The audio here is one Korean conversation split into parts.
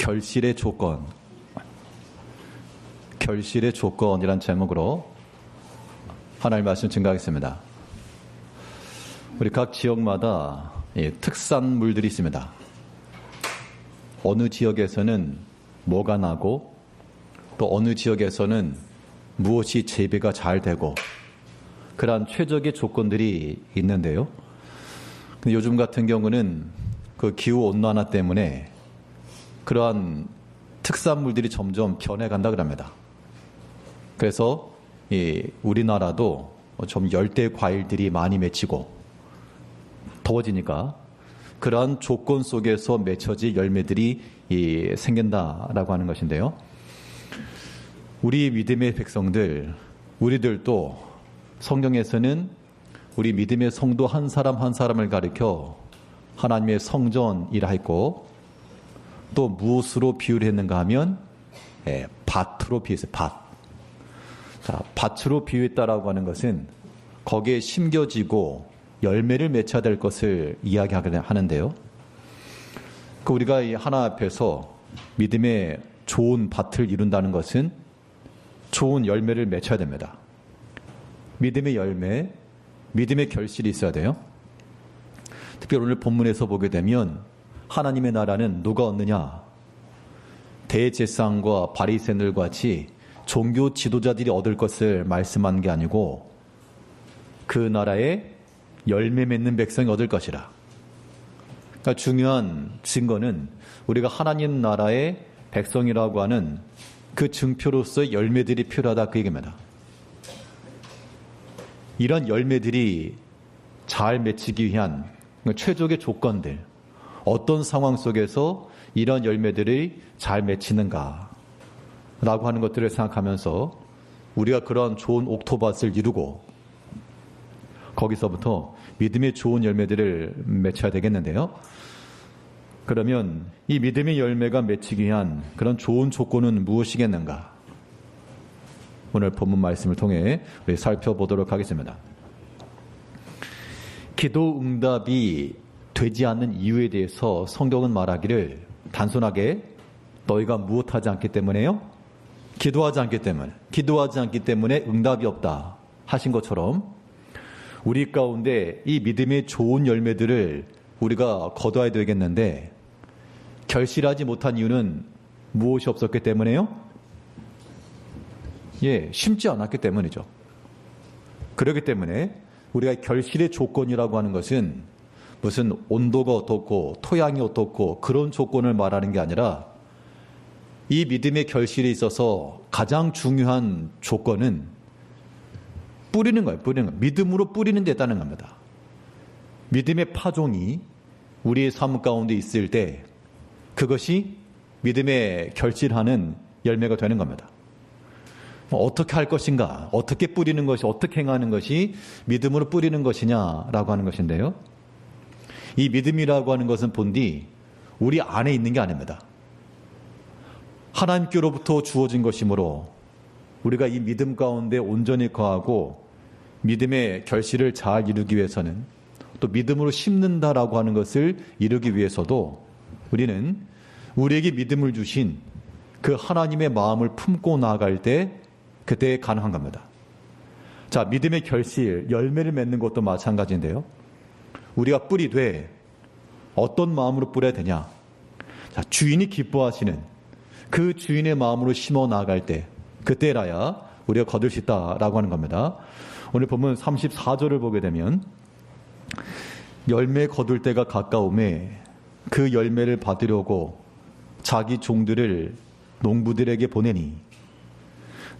결실의 조건, 결실의 조건이란 제목으로 하나님의 말씀 증거하겠습니다. 우리 각 지역마다 특산물들이 있습니다. 어느 지역에서는 뭐가 나고 또 어느 지역에서는 무엇이 재배가 잘 되고 그러한 최적의 조건들이 있는데요. 근데 요즘 같은 경우는 그 기후온난화 때문에 그러한 특산물들이 점점 변해간다 그럽니다. 그래서 우리나라도 좀 열대 과일들이 많이 맺히고 더워지니까 그러한 조건 속에서 맺혀질 열매들이 생긴다라고 하는 것인데요. 우리 믿음의 백성들, 우리들도 성경에서는 우리 믿음의 성도 한 사람 한 사람을 가리켜 하나님의 성전이라 했고 또 무엇으로 비유를 했는가 하면 밭으로 비유했어요. 밭. 자, 밭으로 비유했다라고 하는 것은 거기에 심겨지고 열매를 맺혀야 될 것을 이야기하는데요. 우리가 이 하나 앞에서 믿음의 좋은 밭을 이룬다는 것은 좋은 열매를 맺혀야 됩니다. 믿음의 열매, 믿음의 결실이 있어야 돼요. 특별히 오늘 본문에서 보게 되면 하나님의 나라는 누가 얻느냐? 대제사장과 바리새인들 같이 종교 지도자들이 얻을 것을 말씀한 게 아니고 그 나라에 열매 맺는 백성이 얻을 것이라. 그러니까 중요한 증거는 우리가 하나님 나라의 백성이라고 하는 그 증표로서의 열매들이 필요하다 그 얘기입니다. 이런 열매들이 잘 맺히기 위한 최적의 조건들, 어떤 상황 속에서 이런 열매들이 잘 맺히는가 라고 하는 것들을 생각하면서 우리가 그런 좋은 옥토밭을 이루고 거기서부터 믿음의 좋은 열매들을 맺혀야 되겠는데요. 그러면 이 믿음의 열매가 맺히기 위한 그런 좋은 조건은 무엇이겠는가? 오늘 본문 말씀을 통해 우리 살펴보도록 하겠습니다. 기도 응답이 되지 않는 이유에 대해서 성경은 말하기를 단순하게 너희가 무엇하지 않기 때문에요? 기도하지 않기 때문에. 기도하지 않기 때문에 응답이 없다 하신 것처럼 우리 가운데 이 믿음의 좋은 열매들을 우리가 거둬야 되겠는데 결실하지 못한 이유는 무엇이 없었기 때문에요? 심지 않았기 때문이죠. 그렇기 때문에 우리가 결실의 조건이라고 하는 것은 무슨 온도가 어떻고 토양이 어떻고 그런 조건을 말하는 게 아니라 이 믿음의 결실에 있어서 가장 중요한 조건은 뿌리는 거예요. 뿌리는 거. 믿음으로 뿌리는 데 있다는 겁니다. 믿음의 파종이 우리의 삶 가운데 있을 때 그것이 믿음의 결실하는 열매가 되는 겁니다. 어떻게 할 것인가, 어떻게 뿌리는 것이, 어떻게 행하는 것이 믿음으로 뿌리는 것이냐라고 하는 것인데요. 이 믿음이라고 하는 것은 본디 우리 안에 있는 게 아닙니다. 하나님께로부터 주어진 것이므로 우리가 이 믿음 가운데 온전히 거하고 믿음의 결실을 잘 이루기 위해서는 또 믿음으로 심는다라고 하는 것을 이루기 위해서도 우리는 우리에게 믿음을 주신 그 하나님의 마음을 품고 나아갈 때 그때 가능한 겁니다. 자, 믿음의 결실, 열매를 맺는 것도 마찬가지인데요. 우리가 뿌리되 어떤 마음으로 뿌려야 되냐? 자, 주인이 기뻐하시는 그 주인의 마음으로 심어 나아갈 때 그때라야 우리가 거둘 수 있다라고 하는 겁니다. 오늘 보면 34절을 보게 되면 열매 거둘 때가 가까움에 그 열매를 받으려고 자기 종들을 농부들에게 보내니.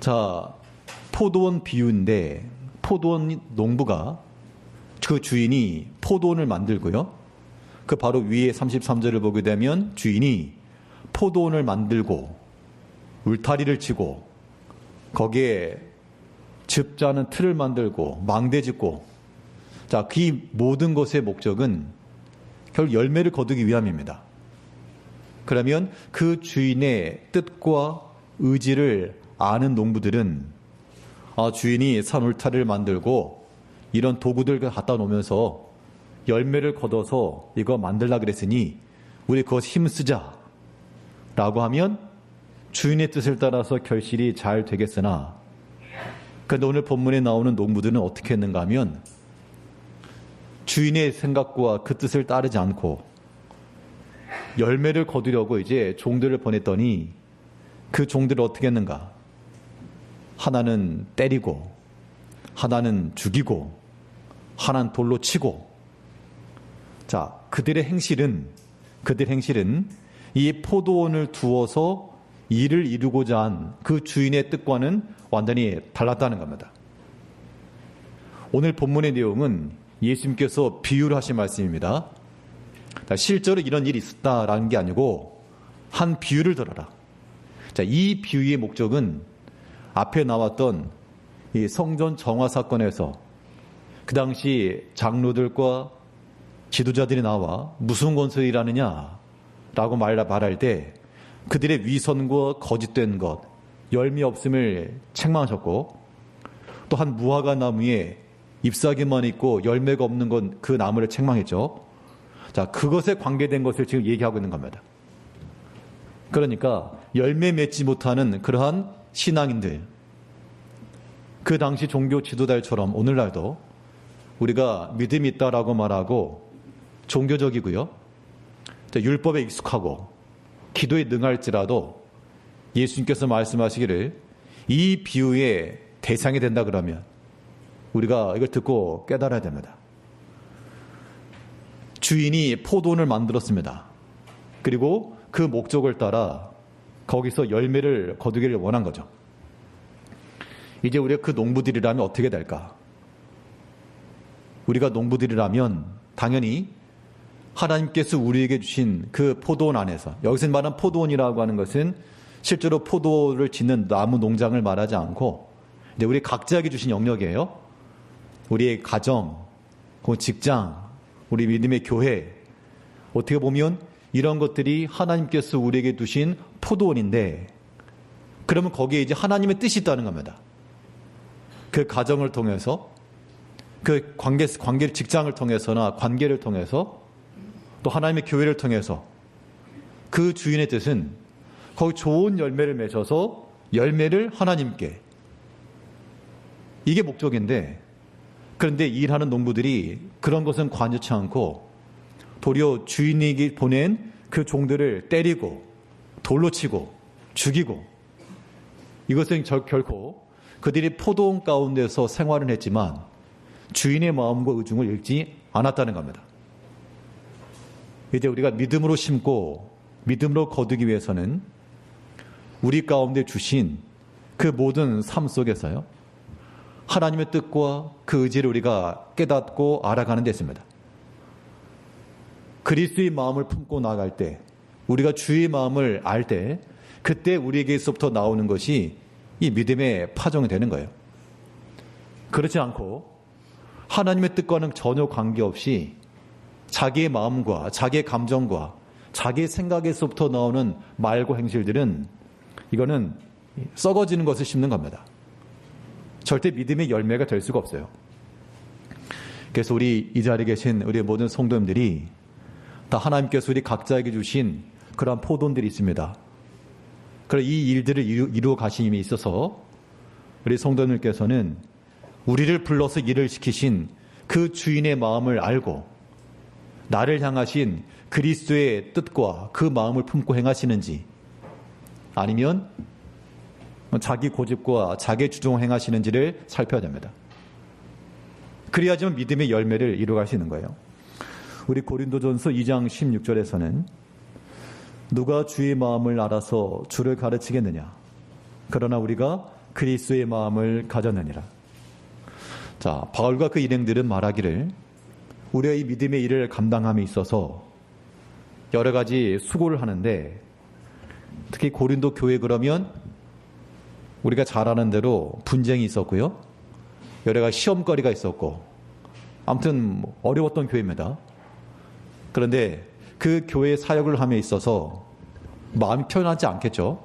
자, 포도원 비유인데 포도원 농부가 그 주인이 포도원을 만들고요. 그 바로 위에 33절을 보게 되면 주인이 포도원을 만들고 울타리를 치고 거기에 즙자는 틀을 만들고 망대 짓고 자, 그 모든 것의 목적은 결국 열매를 거두기 위함입니다. 그러면 그 주인의 뜻과 의지를 아는 농부들은 주인이 산 울타리를 만들고 이런 도구들 갖다 놓으면서 열매를 거둬서 이거 만들라 그랬으니 우리 그것 힘쓰자. 라고 하면 주인의 뜻을 따라서 결실이 잘 되겠으나, 그런데 오늘 본문에 나오는 농부들은 어떻게 했는가 하면 주인의 생각과 그 뜻을 따르지 않고 열매를 거두려고 이제 종들을 보냈더니 그 종들을 어떻게 했는가? 하나는 때리고, 하나는 죽이고, 하나는 돌로 치고. 자, 그들의 행실은 이 포도원을 두어서 일을 이루고자 한 그 주인의 뜻과는 완전히 달랐다는 겁니다. 오늘 본문의 내용은 예수님께서 비유를 하신 말씀입니다. 실제로 이런 일이 있었다라는 게 아니고 한 비유를 들어라. 자, 이 비유의 목적은 앞에 나왔던 이 성전 정화 사건에서 그 당시 장로들과 지도자들이 나와 무슨 권세를 일하느냐라고 말할 때 그들의 위선과 거짓된 것, 열매 없음을 책망하셨고, 또 한 무화과 나무에 잎사귀만 있고 열매가 없는 건 그 나무를 책망했죠. 자, 그것에 관계된 것을 지금 얘기하고 있는 겁니다. 그러니까 열매 맺지 못하는 그러한 신앙인들, 그 당시 종교 지도자들처럼 오늘날도 우리가 믿음이 있다라고 말하고 종교적이고요, 율법에 익숙하고 기도에 능할지라도 예수님께서 말씀하시기를 이 비유의 대상이 된다 그러면 우리가 이걸 듣고 깨달아야 됩니다. 주인이 포도원을 만들었습니다. 그리고 그 목적을 따라 거기서 열매를 거두기를 원한 거죠. 이제 우리가 그 농부들이라면 어떻게 될까? 우리가 농부들이라면 당연히 하나님께서 우리에게 주신 그 포도원 안에서, 여기서 말하는 포도원이라고 하는 것은 실제로 포도를 짓는 나무 농장을 말하지 않고 이제 우리 각자에게 주신 영역이에요. 우리의 가정, 직장, 우리 믿음의 교회, 어떻게 보면 이런 것들이 하나님께서 우리에게 두신 포도원인데, 그러면 거기에 이제 하나님의 뜻이 있다는 겁니다. 그 가정을 통해서, 그 관계 직장을 통해서나 관계를 통해서, 또 하나님의 교회를 통해서 그 주인의 뜻은 거기 좋은 열매를 맺어서 열매를 하나님께, 이게 목적인데, 그런데 일하는 농부들이 그런 것은 관여치 않고 도리어 주인에게 보낸 그 종들을 때리고 돌로 치고 죽이고, 이것은 결코 그들이 포도원 가운데서 생활을 했지만 주인의 마음과 의중을 읽지 않았다는 겁니다. 이제 우리가 믿음으로 심고 믿음으로 거두기 위해서는 우리 가운데 주신 그 모든 삶 속에서요, 하나님의 뜻과 그 의지를 우리가 깨닫고 알아가는 데 있습니다. 그리스도의 마음을 품고 나아갈 때, 우리가 주의 마음을 알 때, 그때 우리에게서부터 나오는 것이 이 믿음의 파종이 되는 거예요. 그렇지 않고 하나님의 뜻과는 전혀 관계없이 자기의 마음과 자기의 감정과 자기의 생각에서부터 나오는 말과 행실들은, 이거는 썩어지는 것을 심는 겁니다. 절대 믿음의 열매가 될 수가 없어요. 그래서 우리 이 자리에 계신 우리 모든 성도님들이 다 하나님께서 우리 각자에게 주신 그러한 포도원들이 있습니다. 그래서 이 일들을 이루어 가심에 있어서 우리 성도님들께서는 우리를 불러서 일을 시키신 그 주인의 마음을 알고 나를 향하신 그리스도의 뜻과 그 마음을 품고 행하시는지, 아니면 자기 고집과 자기 주張을 행하시는지를 살펴야 됩니다. 그래야지만 믿음의 열매를 이루어갈 수 있는 거예요. 우리 고린도전서 2장 16절에서는 누가 주의 마음을 알아서 주를 가르치겠느냐, 그러나 우리가 그리스도의 마음을 가졌느니라. 자, 바울과 그 일행들은 말하기를 우리가 이 믿음의 일을 감당함에 있어서 여러 가지 수고를 하는데, 특히 고린도 교회 그러면 우리가 잘 아는 대로 분쟁이 있었고요, 여러 가지 시험거리가 있었고, 아무튼 어려웠던 교회입니다. 그런데 그 교회 사역을 함에 있어서 마음이 편하지 않겠죠.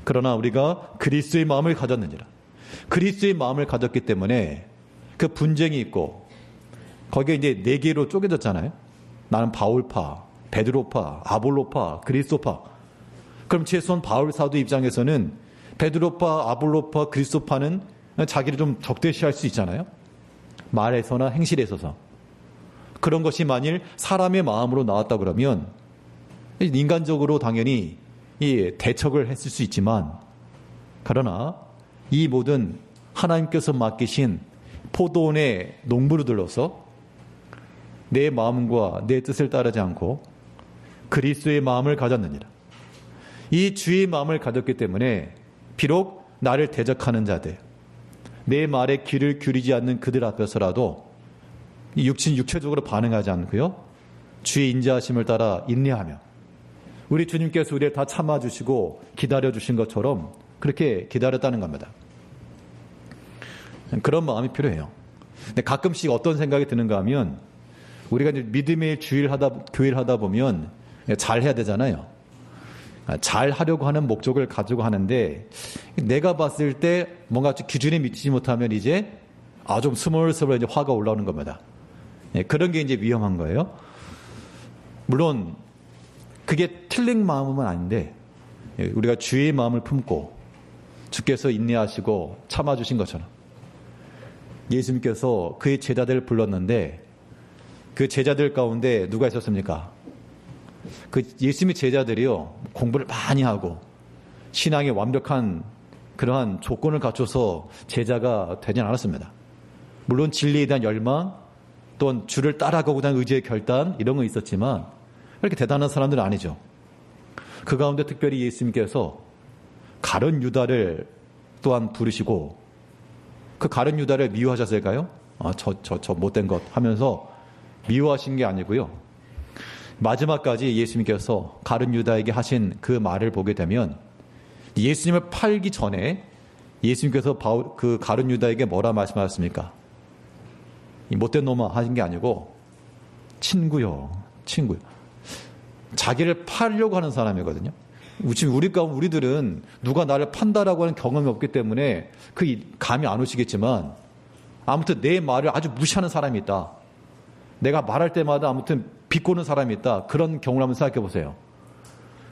그러나 우리가 그리스도의 마음을 가졌느니라. 그리스도의 마음을 가졌기 때문에 그 분쟁이 있고, 거기에 이제 네 개로 쪼개졌잖아요. 나는 바울파, 베드로파, 아볼로파, 그리스도파. 그럼 최소한 바울 사도 입장에서는 베드로파, 아볼로파, 그리스도파는 자기를 좀 적대시할 수 있잖아요. 말에서나 행실에 있어서. 그런 것이 만일 사람의 마음으로 나왔다 그러면 인간적으로 당연히 이 대척을 했을 수 있지만, 그러나 이 모든 하나님께서 맡기신 포도원의 농부를 들러서 내 마음과 내 뜻을 따르지 않고 그리스도의 마음을 가졌느니라. 이 주의 마음을 가졌기 때문에 비록 나를 대적하는 자들, 내 말에 귀를 기울이지 않는 그들 앞에서라도 육체적으로 반응하지 않고요, 주의 인자하심을 따라 인내하며, 우리 주님께서 우리를 다 참아주시고 기다려주신 것처럼 그렇게 기다렸다는 겁니다. 그런 마음이 필요해요. 근데 가끔씩 어떤 생각이 드는가 하면, 우리가 이제 믿음의 교회를 하다 보면 잘 해야 되잖아요. 잘 하려고 하는 목적을 가지고 하는데, 내가 봤을 때 뭔가 기준에 미치지 못하면 이제 좀 스멀스멀 이제 화가 올라오는 겁니다. 그런 게 이제 위험한 거예요. 물론 그게 틀린 마음은 아닌데, 우리가 주의 마음을 품고 주께서 인내하시고 참아주신 것처럼, 예수님께서 그의 제자들을 불렀는데 그 제자들 가운데 누가 있었습니까? 그 예수님의 제자들이요, 공부를 많이 하고 신앙에 완벽한 그러한 조건을 갖춰서 제자가 되진 않았습니다. 물론 진리에 대한 열망, 또한 주를 따라가고자 하는 의지의 결단, 이런 건 있었지만 그렇게 대단한 사람들은 아니죠. 그 가운데 특별히 예수님께서 가룟 유다를 또한 부르시고, 그 가룟 유다를 미워하셨을까요? 저 못된 것 하면서 미워하신 게 아니고요, 마지막까지 예수님께서 가룟 유다에게 하신 그 말을 보게 되면, 예수님을 팔기 전에 예수님께서 그 가룟 유다에게 뭐라 말씀하셨습니까? 이 못된 놈아 하신 게 아니고, 친구요. 자기를 팔려고 하는 사람이거든요. 우리들은 누가 나를 판다라고 하는 경험이 없기 때문에 그 감이 안 오시겠지만, 아무튼 내 말을 아주 무시하는 사람이 있다, 내가 말할 때마다 아무튼 비꼬는 사람이 있다, 그런 경우를 한번 생각해 보세요.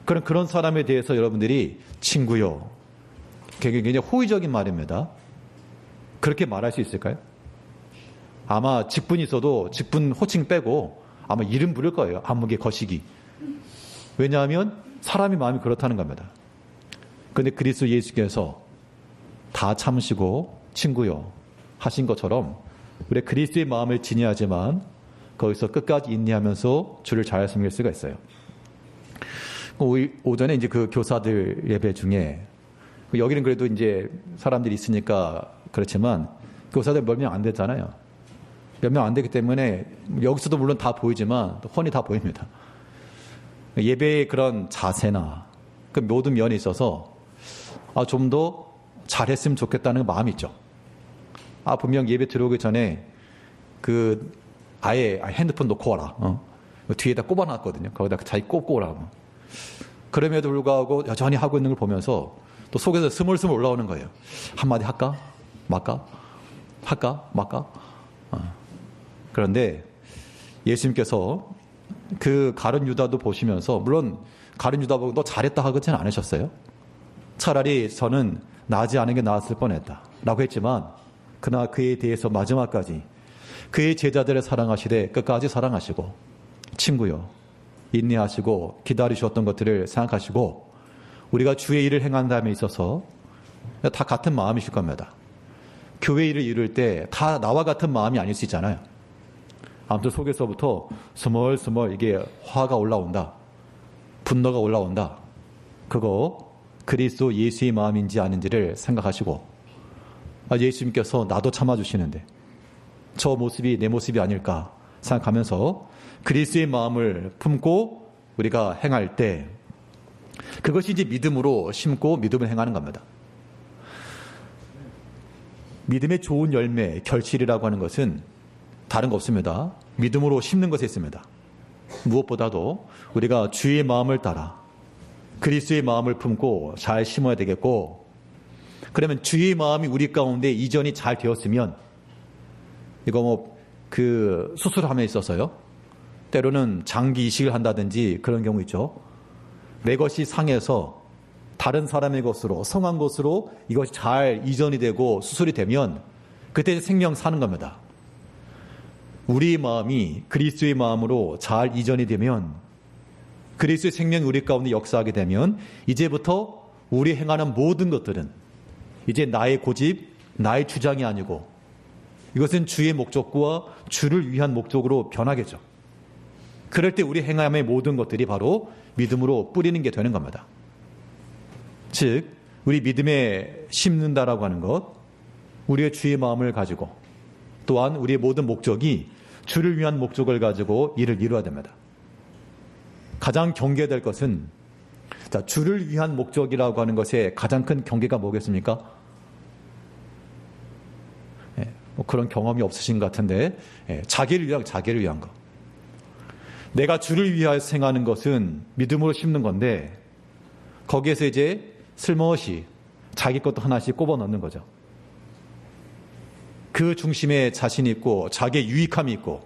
그런 사람에 대해서 여러분들이 친구요, 굉장히 호의적인 말입니다. 그렇게 말할 수 있을까요? 아마 직분이 있어도 직분 호칭 빼고 아마 이름 부를 거예요. 안목의 거시기. 왜냐하면 사람이 마음이 그렇다는 겁니다. 그런데 그리스도 예수께서 다 참으시고 친구요 하신 것처럼, 우리 그리스도의 마음을 지니하지만 거기서 끝까지 인내하면서 주를 잘 섬길 수가 있어요. 오전에 이제 그 교사들 예배 중에, 여기는 그래도 이제 사람들이 있으니까 그렇지만 교사들 몇 명 안 됐잖아요. 몇 명 안 되기 때문에 여기서도 물론 다 보이지만 또 훤히 다 보입니다. 예배의 그런 자세나 그 모든 면에 있어서 좀 더 잘했으면 좋겠다는 마음이 있죠. 분명 예배 들어오기 전에 아예 핸드폰 놓고 와라. 뒤에다 꼽아놨거든요. 거기다 자기 꼽고 오라고. 그럼에도 불구하고 여전히 하고 있는 걸 보면서 또 속에서 스물스물 올라오는 거예요. 한마디 할까? 말까? 할까? 말까? 그런데 예수님께서 그 가룟 유다도 보시면서, 물론 가룟 유다 보고 너 잘했다 하고는 않으셨어요. 차라리 저는 나지 않은 게 나았을 뻔했다 라고 했지만, 그러나 그에 대해서 마지막까지 그의 제자들을 사랑하시되 끝까지 사랑하시고, 친구요, 인내하시고 기다리셨던 것들을 생각하시고, 우리가 주의 일을 행한 다음에 있어서 다 같은 마음이실 겁니다. 교회 일을 이룰 때 다 나와 같은 마음이 아닐 수 있잖아요. 아무튼 속에서부터 스멀스멀 이게 화가 올라온다, 분노가 올라온다, 그거 그리스도 예수의 마음인지 아닌지를 생각하시고, 예수님께서 나도 참아주시는데 저 모습이 내 모습이 아닐까 생각하면서 그리스도의 마음을 품고 우리가 행할 때, 그것이 이제 믿음으로 심고 믿음을 행하는 겁니다. 믿음의 좋은 열매, 결실이라고 하는 것은 다른 거 없습니다. 믿음으로 심는 것에 있습니다. 무엇보다도 우리가 주의 마음을 따라 그리스도의 마음을 품고 잘 심어야 되겠고, 그러면 주의 마음이 우리 가운데 이전이 잘 되었으면, 이거 수술함에 있어서요, 때로는 장기 이식을 한다든지 그런 경우 있죠. 내 것이 상해서 다른 사람의 것으로, 성한 것으로 이것이 잘 이전이 되고 수술이 되면 그때 생명 사는 겁니다. 우리 마음이 그리스도의 마음으로 잘 이전이 되면, 그리스도의 생명이 우리 가운데 역사하게 되면 이제부터 우리 행하는 모든 것들은 이제 나의 고집, 나의 주장이 아니고 이것은 주의 목적과 주를 위한 목적으로 변하겠죠. 그럴 때 우리 행함의 모든 것들이 바로 믿음으로 뿌리는 게 되는 겁니다. 즉 우리 믿음에 심는다라고 하는 것, 우리의 주의 마음을 가지고 또한 우리의 모든 목적이 주를 위한 목적을 가지고 이를 이루어야 됩니다. 가장 경계될 것은, 자, 주를 위한 목적이라고 하는 것의 가장 큰 경계가 뭐겠습니까? 뭐 그런 경험이 없으신 것 같은데, 자기를 위한 것. 내가 주를 위하여서 행하는 것은 믿음으로 심는 건데, 거기에서 이제 슬며시 자기 것도 하나씩 꼽아 넣는 거죠. 그 중심에 자신이 있고, 자기의 유익함이 있고,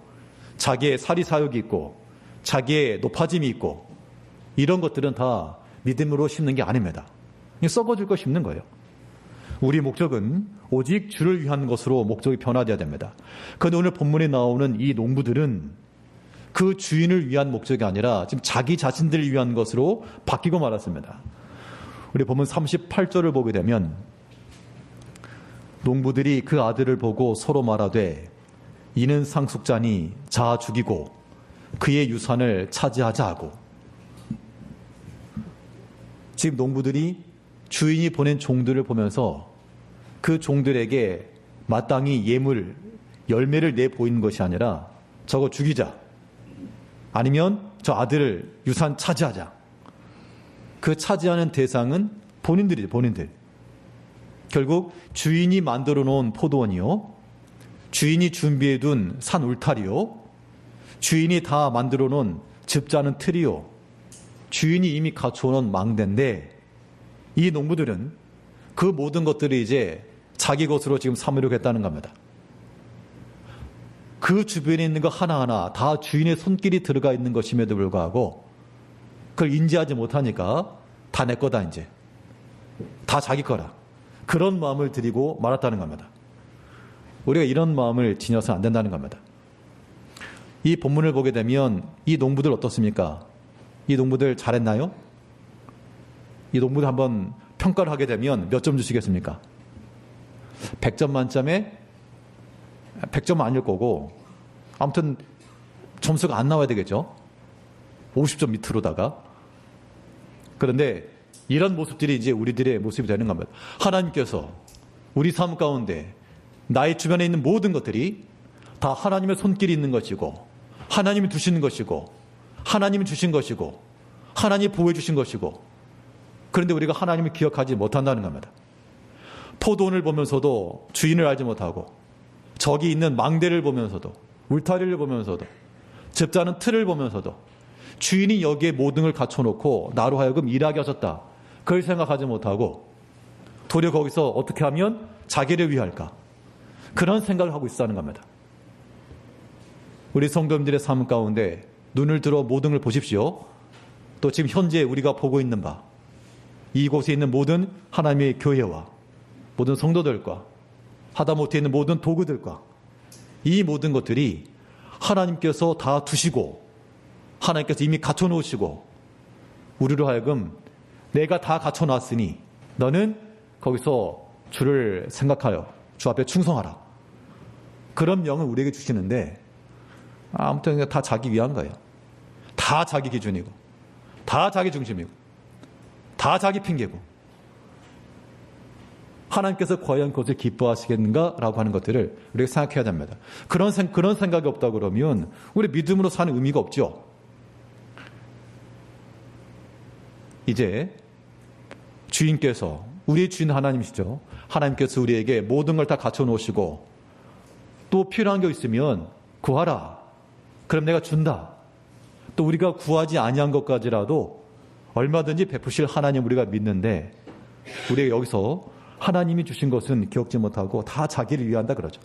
자기의 사리사욕이 있고, 자기의 높아짐이 있고, 이런 것들은 다 믿음으로 심는 게 아닙니다. 썩어질 거 심는 거예요. 우리 목적은 오직 주를 위한 것으로 목적이 변화되어야 됩니다. 그런데 오늘 본문에 나오는 이 농부들은 그 주인을 위한 목적이 아니라 지금 자기 자신들을 위한 것으로 바뀌고 말았습니다. 우리 본문 38절을 보게 되면 농부들이 그 아들을 보고 서로 말하되 이는 상속자니 자아 죽이고 그의 유산을 차지하자 하고, 지금 농부들이 주인이 보낸 종들을 보면서 그 종들에게 마땅히 예물, 열매를 내보이는 것이 아니라 저거 죽이자, 아니면 저 아들을 유산 차지하자. 그 차지하는 대상은 본인들이죠. 본인들. 결국 주인이 만들어 놓은 포도원이요, 주인이 준비해 둔 산 울타리요, 주인이 다 만들어 놓은 즙자는 틀이요, 주인이 이미 갖추어 놓은 망대인데, 이 농부들은 그 모든 것들을 이제 자기 것으로 지금 삼으려고 했다는 겁니다. 그 주변에 있는 것 하나하나 다 주인의 손길이 들어가 있는 것임에도 불구하고 그걸 인지하지 못하니까 다 내 거다, 이제 다 자기 거라, 그런 마음을 들이고 말았다는 겁니다. 우리가 이런 마음을 지녀서 안 된다는 겁니다. 이 본문을 보게 되면 이 농부들 어떻습니까? 이 농부들 잘했나요? 이 농부들 한번 평가를 하게 되면 몇 점 주시겠습니까? 100점 만점에 100점은 아닐 거고, 아무튼 점수가 안 나와야 되겠죠. 50점 밑으로다가. 그런데 이런 모습들이 이제 우리들의 모습이 되는 겁니다. 하나님께서 우리 삶 가운데 나의 주변에 있는 모든 것들이 다 하나님의 손길이 있는 것이고, 하나님이 두시는 것이고, 하나님이 주신 것이고, 하나님이 보호해 주신 것이고, 그런데 우리가 하나님을 기억하지 못한다는 겁니다. 포도원을 보면서도 주인을 알지 못하고, 저기 있는 망대를 보면서도, 울타리를 보면서도, 즙자는 틀을 보면서도 주인이 여기에 모든 걸 갖춰놓고 나로 하여금 일하게 하셨다, 그걸 생각하지 못하고 도리어 거기서 어떻게 하면 자기를 위할까, 그런 생각을 하고 있다는 겁니다. 우리 성도님들의 삶 가운데 눈을 들어 모든 걸 보십시오. 또 지금 현재 우리가 보고 있는 바, 이곳에 있는 모든 하나님의 교회와 모든 성도들과 하다못해 있는 모든 도구들과 이 모든 것들이 하나님께서 다 두시고 하나님께서 이미 갖춰놓으시고, 우리로 하여금 내가 다 갖춰놨으니 너는 거기서 주를 생각하여 주 앞에 충성하라, 그런 명을 우리에게 주시는데, 아무튼 다 자기 위한 거예요. 다 자기 기준이고, 다 자기 중심이고, 다 자기 핑계고, 하나님께서 과연 그것을 기뻐하시겠는가라고 하는 것들을 우리가 생각해야 됩니다. 그런 생각이 없다 그러면 우리 믿음으로 사는 의미가 없죠. 이제 주인께서, 우리의 주인 하나님이시죠. 하나님께서 우리에게 모든 걸 다 갖춰놓으시고 또 필요한 게 있으면 구하라, 그럼 내가 준다. 또 우리가 구하지 아니한 것까지라도 얼마든지 베푸실 하나님 우리가 믿는데, 우리가 여기서 하나님이 주신 것은 기억지 못하고 다 자기를 위한다 그러죠.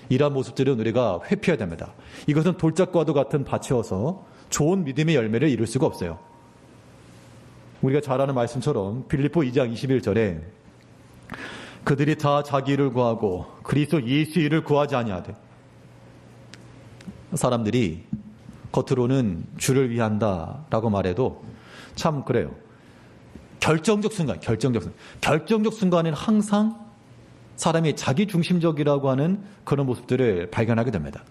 이러한 모습들은 우리가 회피해야 됩니다. 이것은 돌짝과도 같은 밭이어서 좋은 믿음의 열매를 이룰 수가 없어요. 우리가 잘 아는 말씀처럼 빌립보 2장 21절에 그들이 다 자기 일을 구하고 그리스도 예수의 일을 구하지 아니하되. 사람들이 겉으로는 주를 위한다라고 말해도 참 그래요. 결정적 순간에는 항상 사람이 자기 중심적이라고 하는 그런 모습들을 발견하게 됩니다.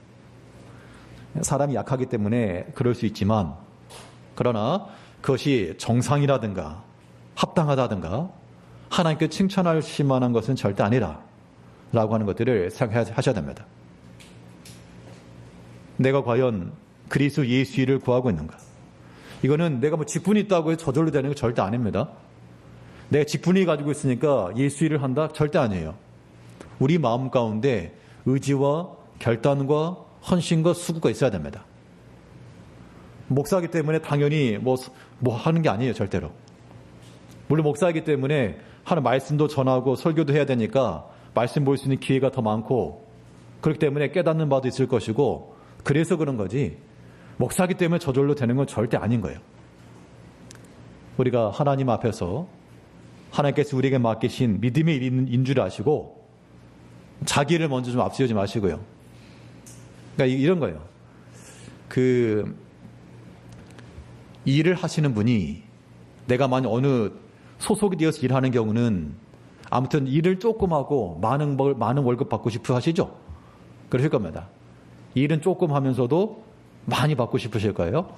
사람이 약하기 때문에 그럴 수 있지만, 그러나 그것이 정상이라든가 합당하다든가 하나님께 칭찬하실 만한 것은 절대 아니라 라고 하는 것들을 생각하셔야 됩니다. 내가 과연 그리스도 예수 일을 구하고 있는가? 이거는 내가 뭐 직분이 있다고 해서 저절로 되는 거 절대 아닙니다. 내가 직분이 가지고 있으니까 예수 일을 한다? 절대 아니에요. 우리 마음 가운데 의지와 결단과 헌신과 수고가 있어야 됩니다. 목사이기 때문에 당연히 뭐 하는 게 아니에요, 절대로. 물론 목사이기 때문에 하는 말씀도 전하고 설교도 해야 되니까 말씀 볼 수 있는 기회가 더 많고, 그렇기 때문에 깨닫는 바도 있을 것이고, 그래서 그런 거지, 목사이기 때문에 저절로 되는 건 절대 아닌 거예요. 우리가 하나님 앞에서 하나님께서 우리에게 맡기신 믿음의 일인 줄 아시고 자기를 먼저 좀 앞세우지 마시고요. 그러니까 이런 거예요. 일을 하시는 분이 내가 만약 어느 소속이 되어서 일하는 경우는 아무튼 일을 조금 하고 많은 월급 받고 싶어 하시죠? 그러실 겁니다. 일은 조금 하면서도 많이 받고 싶으실 거예요.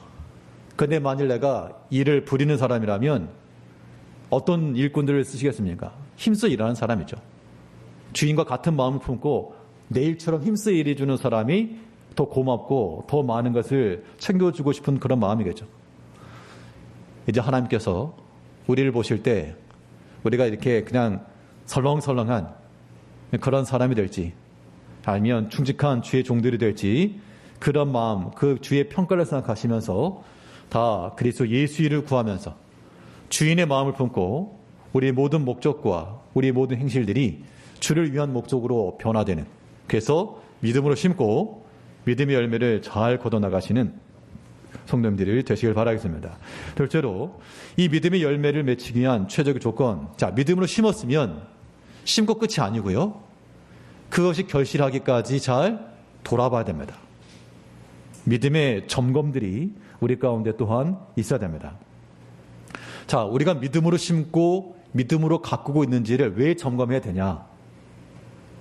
근데 만일 내가 일을 부리는 사람이라면 어떤 일꾼들을 쓰시겠습니까? 힘써 일하는 사람이죠. 주인과 같은 마음을 품고 내 일처럼 힘써 일해주는 사람이 더 고맙고 더 많은 것을 챙겨주고 싶은 그런 마음이겠죠. 이제 하나님께서 우리를 보실 때 우리가 이렇게 그냥 설렁설렁한 그런 사람이 될지, 아니면 충직한 주의 종들이 될지, 그런 마음, 그 주의 평가를 생각하시면서 다 그리스도 예수 일을 구하면서 주인의 마음을 품고 우리의 모든 목적과 우리의 모든 행실들이 주를 위한 목적으로 변화되는, 그래서 믿음으로 심고 믿음의 열매를 잘 거둬나가시는 성도님들이 되시길 바라겠습니다. 둘째로 이 믿음의 열매를 맺기 위한 최적의 조건, 자, 믿음으로 심었으면 심고 끝이 아니고요, 그것이 결실하기까지 잘 돌아봐야 됩니다. 믿음의 점검들이 우리 가운데 또한 있어야 됩니다. 자, 우리가 믿음으로 심고 믿음으로 가꾸고 있는지를 왜 점검해야 되냐?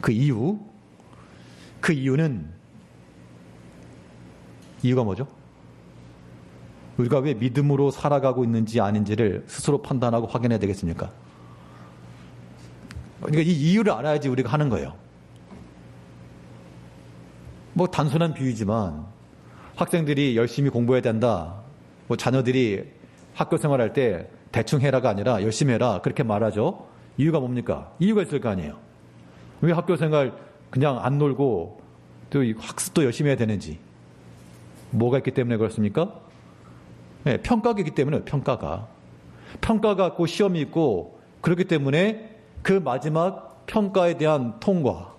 그 이유가 뭐죠? 우리가 왜 믿음으로 살아가고 있는지 아닌지를 스스로 판단하고 확인해야 되겠습니까? 그러니까 이 이유를 알아야지 우리가 하는 거예요. 뭐 단순한 비유지만 학생들이 열심히 공부해야 된다, 뭐 자녀들이 학교 생활할 때 대충 해라가 아니라 열심히 해라, 그렇게 말하죠. 이유가 뭡니까? 이유가 있을 거 아니에요. 왜 학교 생활 그냥 안 놀고 또 학습도 열심히 해야 되는지. 뭐가 있기 때문에 그렇습니까? 네, 평가가 있기 때문에. 평가가 있고 시험이 있고, 그렇기 때문에 그 마지막 평가에 대한 통과,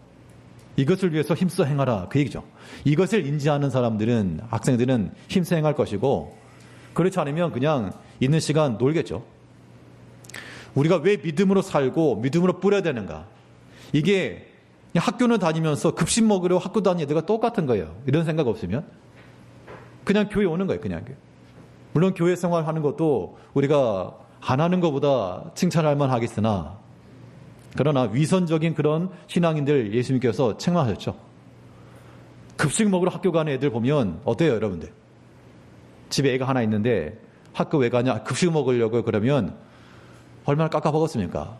이것을 위해서 힘써 행하라, 그 얘기죠. 이것을 인지하는 사람들은, 학생들은 힘써 행할 것이고, 그렇지 않으면 그냥 있는 시간 놀겠죠. 우리가 왜 믿음으로 살고 믿음으로 뿌려야 되는가? 이게 학교는 다니면서 급식 먹으려고 학교 다니는 애들과 똑같은 거예요. 이런 생각 없으면 그냥 교회 오는 거예요. 그냥. 물론 교회 생활하는 것도 우리가 안 하는 것보다 칭찬할 만하겠으나, 그러나 위선적인 그런 신앙인들 예수님께서 책망하셨죠. 급식 먹으러 학교 가는 애들 보면 어때요, 여러분들? 집에 애가 하나 있는데 학교 왜 가냐? 급식 먹으려고. 그러면 얼마나 깎아먹었습니까?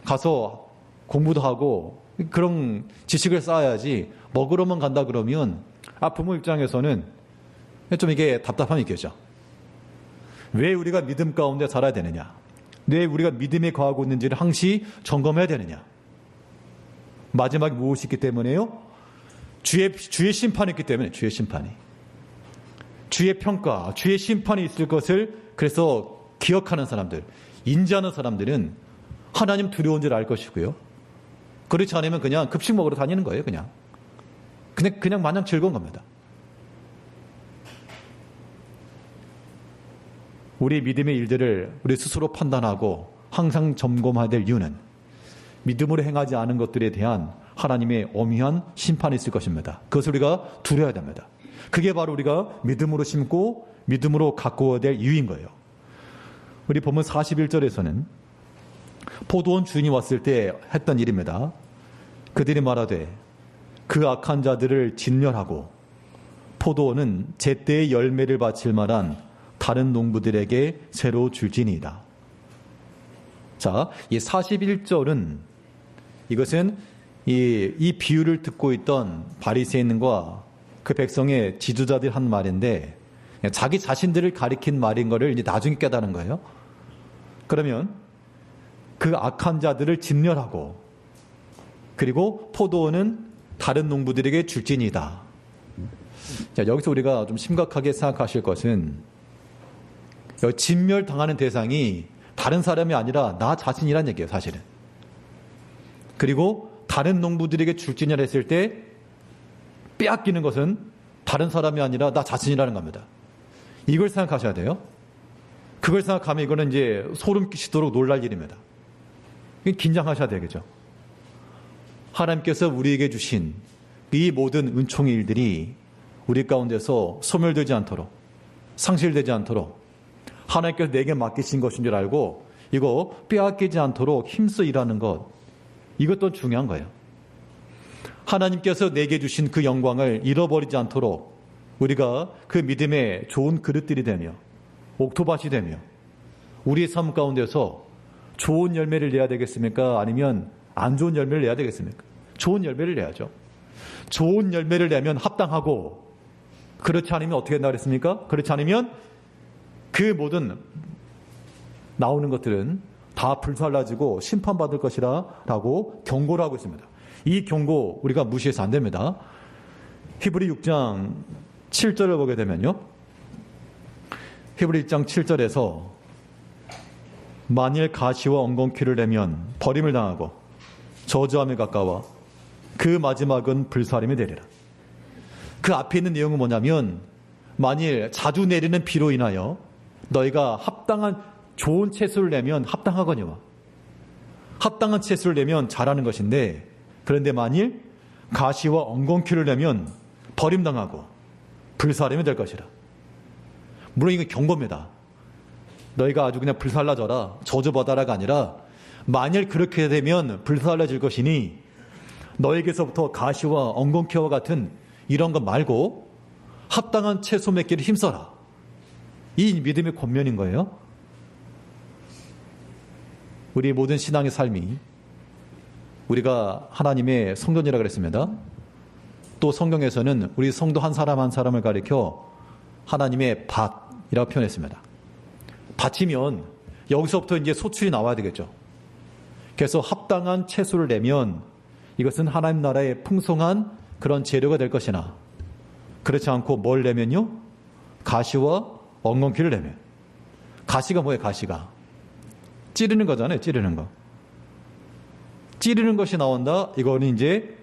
가서 공부도 하고 그런 지식을 쌓아야지, 먹으러만 간다 그러면 부모 입장에서는 좀 이게 답답함이 있겠죠. 왜 우리가 믿음 가운데 살아야 되느냐? 왜 우리가 믿음에 거하고 있는지를 항시 점검해야 되느냐? 마지막에 무엇이 있기 때문에요? 주의 심판이 있기 때문에. 주의 평가, 주의 심판이 있을 것을 그래서 기억하는 사람들, 인지하는 사람들은 하나님 두려운 줄 알 것이고요. 그렇지 않으면 그냥 급식 먹으러 다니는 거예요. 그냥 마냥 즐거운 겁니다. 우리 믿음의 일들을 우리 스스로 판단하고 항상 점검해야 될 이유는 믿음으로 행하지 않은 것들에 대한 하나님의 엄연한 심판이 있을 것입니다. 그것을 우리가 두려워야 됩니다. 그게 바로 우리가 믿음으로 심고 믿음으로 가꾸어야 될 이유인 거예요. 우리 보면 41절에서는 포도원 주인이 왔을 때 했던 일입니다. 그들이 말하되 그 악한 자들을 진멸하고 포도원은 제때의 열매를 바칠 만한 다른 농부들에게 새로 줄지니이다. 자, 이 41절은 이것은 이 비유를 듣고 있던 바리새인과 그 백성의 지도자들이 한 말인데 자기 자신들을 가리킨 말인 거를 이제 나중에 깨달은 거예요. 그러면 그 악한 자들을 진멸하고 그리고 포도원은 다른 농부들에게 줄지니이다. 자, 여기서 우리가 좀 심각하게 생각하실 것은 진멸당하는 대상이 다른 사람이 아니라 나 자신이란 얘기예요, 사실은. 그리고 다른 농부들에게 줄지니라 했을 때 빼앗기는 것은 다른 사람이 아니라 나 자신이라는 겁니다. 이걸 생각하셔야 돼요. 그걸 생각하면 이거는 이제 소름 끼치도록 놀랄 일입니다. 긴장하셔야 되겠죠. 하나님께서 우리에게 주신 이 모든 은총의 일들이 우리 가운데서 소멸되지 않도록, 상실되지 않도록 하나님께서 내게 맡기신 것인 줄 알고 이거 빼앗기지 않도록 힘써 일하는 것, 이것도 중요한 거예요. 하나님께서 내게 주신 그 영광을 잃어버리지 않도록 우리가 그 믿음의 좋은 그릇들이 되며 옥토밭이 되며 우리의 삶 가운데서 좋은 열매를 내야 되겠습니까? 아니면 안 좋은 열매를 내야 되겠습니까? 좋은 열매를 내야죠. 좋은 열매를 내면 합당하고 그렇지 않으면 어떻게 된다 그랬습니까? 그렇지 않으면 그 모든 나오는 것들은 다 불살라지고 심판받을 것이라 라고 경고를 하고 있습니다. 이 경고 우리가 무시해서 안 됩니다. 히브리 6장 7절을 보게 되면요. 히브리 6장 7절에서 만일 가시와 엉겅퀴를 내면 버림을 당하고 저주함에 가까워 그 마지막은 불사름이 되리라. 그 앞에 있는 내용은 뭐냐면 만일 자주 내리는 비로 인하여 너희가 합당한 좋은 채소를 내면 합당하거니와 합당한 채소를 내면 잘하는 것인데 그런데 만일 가시와 엉겅퀴를 내면 버림당하고 불사름이 될 것이라. 물론 이건 경고입니다. 너희가 아주 그냥 불살라져라 저주받아라가 아니라 만일 그렇게 되면 불살라질 것이니 너에게서부터 가시와 엉겅퀴와 같은 이런 것 말고 합당한 채소 맺기를 힘써라. 이 믿음의 권면인 거예요. 우리 모든 신앙의 삶이 우리가 하나님의 성전이라고 그랬습니다. 또 성경에서는 우리 성도 한 사람 한 사람을 가리켜 하나님의 밭이라고 표현했습니다. 밭이면 여기서부터 이제 소출이 나와야 되겠죠. 그래서 합당한 채소를 내면 이것은 하나님 나라의 풍성한 그런 재료가 될 것이나 그렇지 않고 뭘 내면요? 가시와 엉겅퀴를 내면. 가시가 뭐예요? 가시가 찌르는 거잖아요. 찌르는 거. 찌르는 것이 나온다. 이거는 이제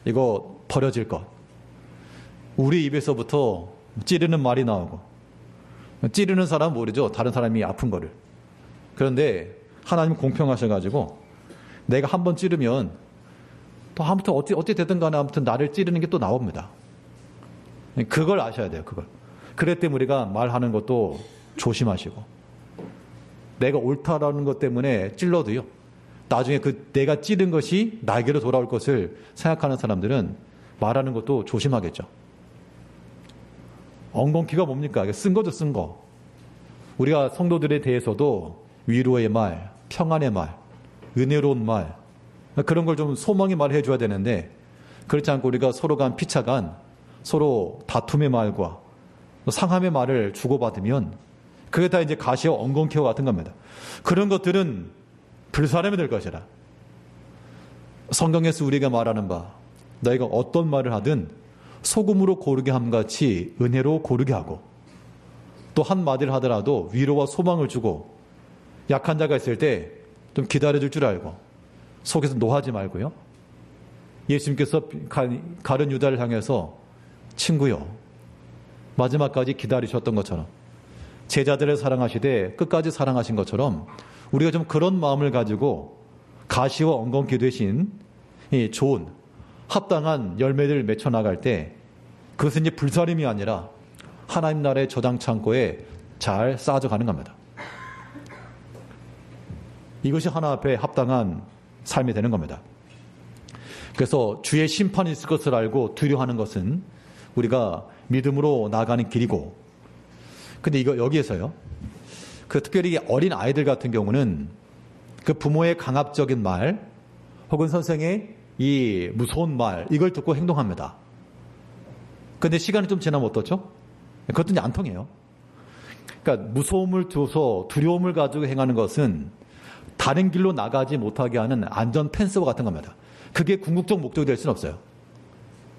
이거 버려질 것. 우리 입에서부터 찌르는 말이 나오고 찌르는 사람은 모르죠. 다른 사람이 아픈 거를. 그런데 하나님 공평하셔가지고 내가 한번 찌르면 또 아무튼 어찌 되든 간에 아무튼 나를 찌르는 게 또 나옵니다. 그걸 아셔야 돼요. 그걸. 그랬기 때문에 우리가 말하는 것도 조심하시고 내가 옳다라는 것 때문에 찔러도요. 나중에 그 내가 찌른 것이 나에게로 돌아올 것을 생각하는 사람들은 말하는 것도 조심하겠죠. 엉겅퀴가 뭡니까? 쓴 거죠, 쓴 거. 우리가 성도들에 대해서도 위로의 말, 평안의 말, 은혜로운 말, 그런 걸 좀 소망의 말을 해줘야 되는데 그렇지 않고 우리가 서로 간 피차간 서로 다툼의 말과 상함의 말을 주고받으면 그게 다 이제 가시와 엉겅퀴와 같은 겁니다. 그런 것들은 불사름이 될 것이라. 성경에서 우리가 말하는 바 너희가 어떤 말을 하든 소금으로 고르게 함같이 은혜로 고르게 하고 또 한마디를 하더라도 위로와 소망을 주고 약한 자가 있을 때 좀 기다려줄 줄 알고 속에서 노하지 말고요. 예수님께서 가룟 유다를 향해서 친구요 마지막까지 기다리셨던 것처럼 제자들을 사랑하시되 끝까지 사랑하신 것처럼 우리가 좀 그런 마음을 가지고 가시와 엉겅퀴 되신 이 좋은 합당한 열매를 맺혀 나갈 때 그것은 이제 불사름이 아니라 하나님 나라의 저장 창고에 잘 쌓아져 가는 겁니다. 이것이 하나 앞에 합당한 삶이 되는 겁니다. 그래서 주의 심판이 있을 것을 알고 두려워하는 것은 우리가 믿음으로 나아가는 길이고, 근데 여기에서요, 특별히 어린 아이들 같은 경우는 그 부모의 강압적인 말 혹은 선생의 이 무서운 말, 이걸 듣고 행동합니다. 근데 시간이 좀 지나면 어떻죠? 그것도 이제 안 통해요. 그러니까 무서움을 두어서 두려움을 가지고 행하는 것은 다른 길로 나가지 못하게 하는 안전 펜스와 같은 겁니다. 그게 궁극적 목적이 될 수는 없어요.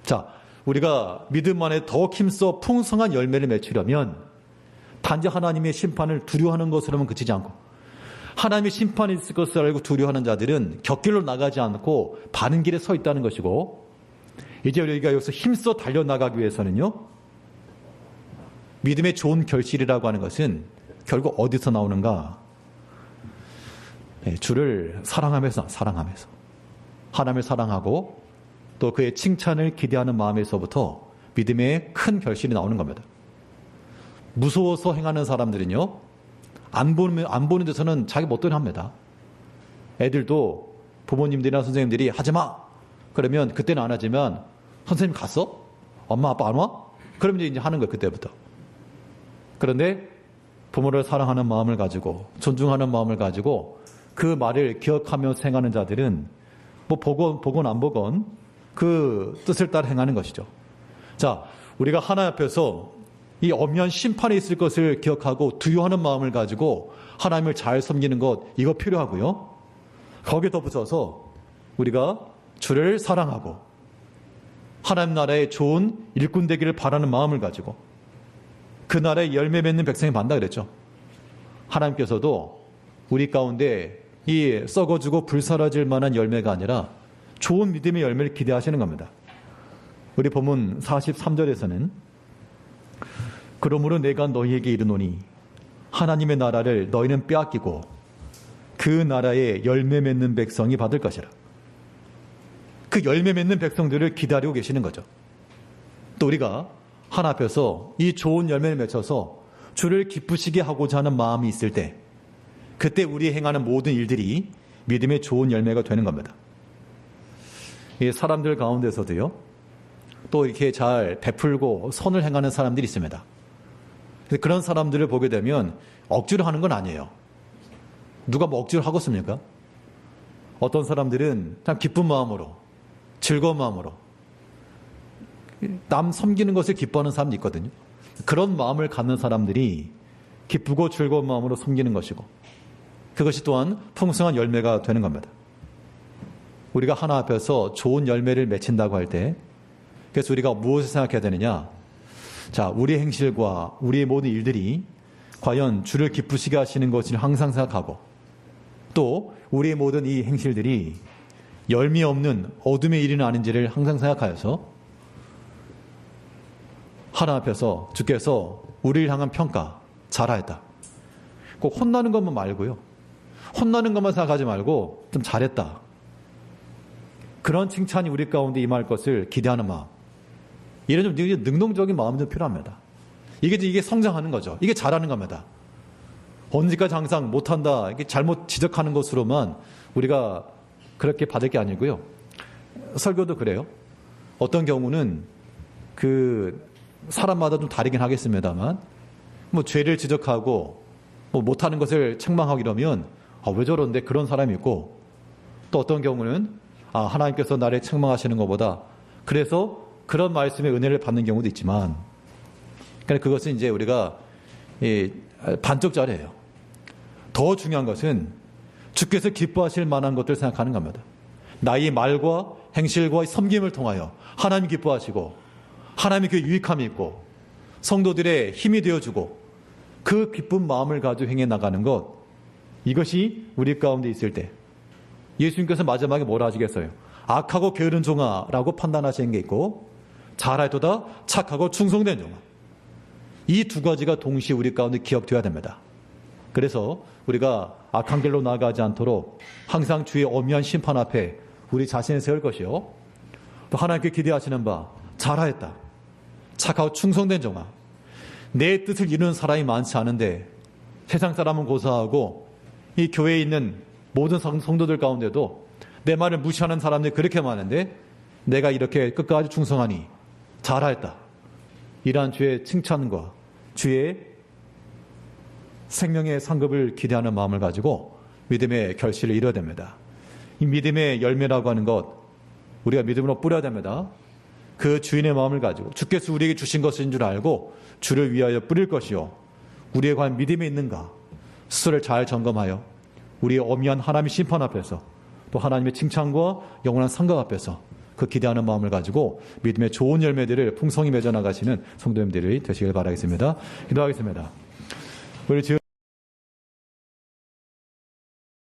자, 우리가 믿음 안에 더 힘써 풍성한 열매를 맺으려면 단지 하나님의 심판을 두려워하는 것으로만 그치지 않고, 하나님의 심판이 있을 것을 알고 두려워하는 자들은 곁길로 나가지 않고 바른 길에 서 있다는 것이고, 이제 우리가 여기서 힘써 달려나가기 위해서는요, 믿음의 좋은 결실이라고 하는 것은 결국 어디서 나오는가? 주를 사랑하면서 하나님을 사랑하고 또 그의 칭찬을 기대하는 마음에서부터 믿음의 큰 결실이 나오는 겁니다. 무서워서 행하는 사람들은요, 안 보는 데서는 자기 멋대로 합니다. 애들도 부모님들이나 선생님들이 하지마! 그러면 그때는 안 하지만, 선생님 갔어? 엄마 아빠 안 와? 그러면 이제 하는 거예요, 그때부터. 그런데 부모를 사랑하는 마음을 가지고, 존중하는 마음을 가지고 그 말을 기억하며 행하는 자들은 뭐 보건 안 보건 그 뜻을 따라 행하는 것이죠. 자, 우리가 하나님 앞에서 이 엄연 심판이 있을 것을 기억하고 두려워하는 마음을 가지고 하나님을 잘 섬기는 것, 이거 필요하고요. 거기에 덧붙여서 우리가 주를 사랑하고 하나님 나라의 좋은 일꾼 되기를 바라는 마음을 가지고 그 나라의 열매 맺는 백성이 많다 그랬죠. 하나님께서도 우리 가운데 이 썩어지고 불사라질 만한 열매가 아니라 좋은 믿음의 열매를 기대하시는 겁니다. 우리 본문 43절에서는 그러므로 내가 너희에게 이르노니 하나님의 나라를 너희는 빼앗기고 그 나라의 열매 맺는 백성이 받을 것이라. 그 열매 맺는 백성들을 기다리고 계시는 거죠. 또 우리가 하나 앞에서 이 좋은 열매를 맺혀서 주를 기쁘시게 하고자 하는 마음이 있을 때, 그때 우리 행하는 모든 일들이 믿음의 좋은 열매가 되는 겁니다. 이 사람들 가운데서도요, 또 이렇게 잘 베풀고 선을 행하는 사람들이 있습니다. 그런 사람들을 보게 되면 억지로 하는 건 아니에요. 누가 뭐 억지로 하겠습니까? 어떤 사람들은 참 기쁜 마음으로, 즐거운 마음으로 남 섬기는 것을 기뻐하는 사람도 있거든요. 그런 마음을 갖는 사람들이 기쁘고 즐거운 마음으로 섬기는 것이고, 그것이 또한 풍성한 열매가 되는 겁니다. 우리가 하나 앞에서 좋은 열매를 맺힌다고 할 때, 그래서 우리가 무엇을 생각해야 되느냐? 자, 우리의 행실과 우리의 모든 일들이 과연 주를 기쁘시게 하시는 것을 항상 생각하고, 또 우리의 모든 이 행실들이 열매 없는 어둠의 일은 아닌지를 항상 생각하여서 하나 앞에서 주께서 우리를 향한 평가 잘하였다. 꼭 혼나는 것만 말고요. 혼나는 것만 생각하지 말고 좀 잘했다. 그런 칭찬이 우리 가운데 임할 것을 기대하는 마음. 이런 좀 능동적인 마음이 좀 필요합니다. 이게 성장하는 거죠. 이게 잘하는 겁니다. 언제까지 항상 못한다, 이게 잘못 지적하는 것으로만 우리가 그렇게 받을 게 아니고요. 설교도 그래요. 어떤 경우는 사람마다 좀 다르긴 하겠습니다만, 뭐 죄를 지적하고 뭐 못하는 것을 책망하고 이러면 왜 저런데 그런 사람이 있고, 또 어떤 경우는 하나님께서 나를 책망하시는 것보다 그래서 그런 말씀의 은혜를 받는 경우도 있지만, 그러니까 그것은 이제 우리가 반쪽짜리예요. 더 중요한 것은 주께서 기뻐하실 만한 것들 생각하는 겁니다. 나의 말과 행실과 섬김을 통하여 하나님 기뻐하시고 하나님의 그 유익함이 있고 성도들의 힘이 되어주고 그 기쁜 마음을 가지고 행해 나가는 것, 이것이 우리 가운데 있을 때 예수님께서 마지막에 뭐라 하시겠어요? 악하고 게으른 종아라고 판단하시는 게 있고, 잘하여도다 착하고 충성된 종아. 이 두 가지가 동시에 우리 가운데 기억되어야 됩니다. 그래서 우리가 악한 길로 나아가지 않도록 항상 주의 엄미한 심판 앞에 우리 자신을 세울 것이요. 또 하나님께 기대하시는 바 잘하였다. 착하고 충성된 종아. 내 뜻을 이루는 사람이 많지 않은데 세상 사람은 고사하고 이 교회에 있는 모든 성도들 가운데도 내 말을 무시하는 사람들이 그렇게 많은데 내가 이렇게 끝까지 충성하니 잘하였다. 이러한 주의 칭찬과 주의 생명의 상급을 기대하는 마음을 가지고 믿음의 결실을 이뤄야 됩니다. 이 믿음의 열매라고 하는 것 우리가 믿음으로 뿌려야 됩니다. 그 주인의 마음을 가지고 주께서 우리에게 주신 것인 줄 알고 주를 위하여 뿌릴 것이요. 우리에 관한 믿음이 있는가 스스로를 잘 점검하여 우리의 엄미한 하나님의 심판 앞에서 또 하나님의 칭찬과 영원한 상급 앞에서 그 기대하는 마음을 가지고 믿음의 좋은 열매들을 풍성히 맺어 나가시는 성도님들이 되시길 바라겠습니다. 기도하겠습니다. 우리